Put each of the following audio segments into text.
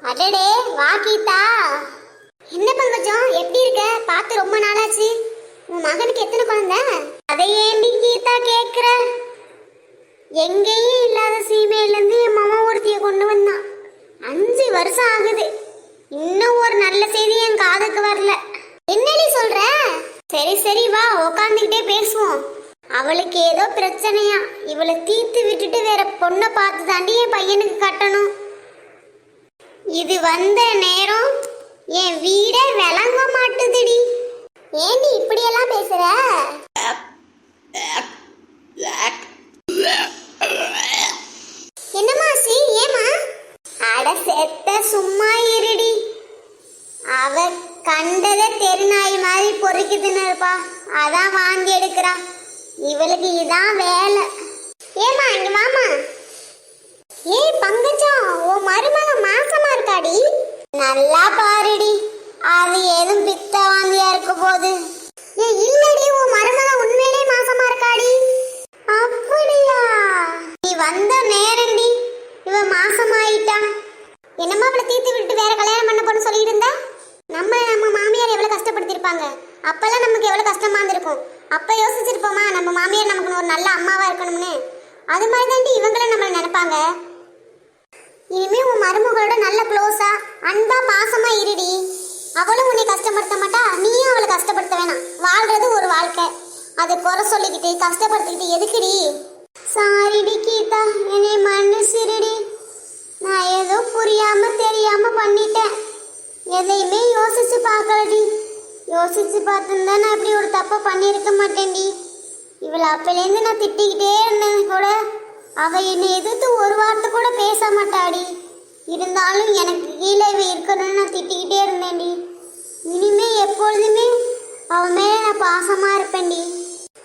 அடடே வா கீதா. என்ன பங்கஜம் எப்படி இருக்க? பார்த்து ரொம்ப நாளாச்சு. உன் மகனுக்கு எத்தனை குழந்தை? அதை ஏண்டி கீதா கேக்குற? எங்கேயும் இல்லாத சீமையில இருந்து என் மாமா ஒருத்திய கொண்டு வந்தான். 5 வருஷம் ஆகுது. இன்னும் ஒரு நல்ல செய்தி என் காதுக்கு வரல. என்னடி சொல்ற? சரி சரி வா உக்காந்துக்கிட்டே பேசுவோம். அவளுக்கு ஏதோ பிரச்சனையா. இவளை தீர்த்து விட்டுட்டு வேற பொண்ணை பார்த்து தாண்டி என் பையனுக்கு கட்டணும். இது வந்த நேரம் என் வீடே விளங்க மாட்டுதுடி. ஏண்டி இப்படியெல்லாம் பேசுற? என்னம்மா சி ஏமா? அட செத்த சும்மா இருடி. அவ கண்டத தெருநாய் மாதிரி பொறுக்குதுன்னு இருப்பா. அதான் வாங்கி எடுக்கிறா. இவளுக்கு இதான் வேலை. ஏமா இங்க வாமா. ஏய் பங்கஜம், உன் மருமக மாசமா இருக்காடி. நல்லா பாருடி. அது ஏதும் பித்த வாந்தியா இருக்க போது. ஏய் இல்லடி, உன் மருமக உண்மையிலே மாசமா இருக்காடி. அப்படியா? நீ வந்த நேரண்டி இவ மாசமாயிட்டா. என்னம்மா அவளை தீர்த்து விட்டு வேற கல்யாணம் பண்ண போன்னு சொல்லிட்டு இருந்தா? நம்ம மாமியார் எவ்வளவு கஷ்டப்படுத்திருப்பாங்க. அப்பெல்லாம் நமக்கு எவ்வளவு கஷ்டமா இருந்திருக்கும். அப்ப யோசிச்சிருப்போமா நம்ம மாமியார் நமக்கு ஒரு நல்ல அம்மாவா இருக்கணும்னு? அது மாதிரி தாண்டி இவங்களும் நம்மள நினைப்பாங்க. இனிமே உன் மருமகளோட நல்ல க்ளோஸா அன்பா பாசமா இருடி. அவளும் உன்னை கஷ்டப்படுத்த மாட்டா, நீயும் அவளை கஷ்டப்படுத்த வேணாம். வாழ்றது ஒரு வாழ்க்கை. அதை குறை சொல்லிக்கிட்டு கஷ்டப்படுத்திக்கிட்டு எதுக்குடி? சாரிடி கீதா, என்னை மன்னிச்சிருடி. நான் ஏதோ புரியாம தெரியாம பண்ணிட்டேன். எதையுமே யோசிச்சு பார்க்கலடி. யோசிச்சு பார்த்துருந்தா நான் இப்படி ஒரு தப்பை பண்ணியிருக்க மாட்டேன்டி. இவளை அப்பலேருந்து நான் திட்டிக்கிட்டே இருந்தேன் கூட. அவ என்னை எதிர்த்து ஒரு வார்த்தை கூட பேச மாட்டாடி. இருந்தாலும் எனக்கு கீழே இவ இருக்கணும்னு நான் திட்டிக்கிட்டே இருந்தேன்டி. இனிமே எப்பொழுதுமே அவன் மேலே நான் பாசமா இருப்பேன்டி.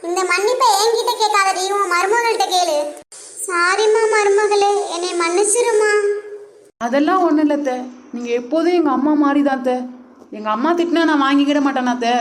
இந்த மன்னிப்பை என்கிட்ட கேட்காதடி, உன் மருமகள்கிட்ட கேளு. சாரிம்மா மருமகளே, என்னை மன்னிச்சிருமா. அதெல்லாம் ஒன்றும் இல்லை அத்தை. நீங்கள் எப்போதும் எங்கள் அம்மா மாதிரி தான் அத்தை. எங்கள் அம்மா திட்டினா நான் வாங்கிக்கிட மாட்டேனா அத்தை.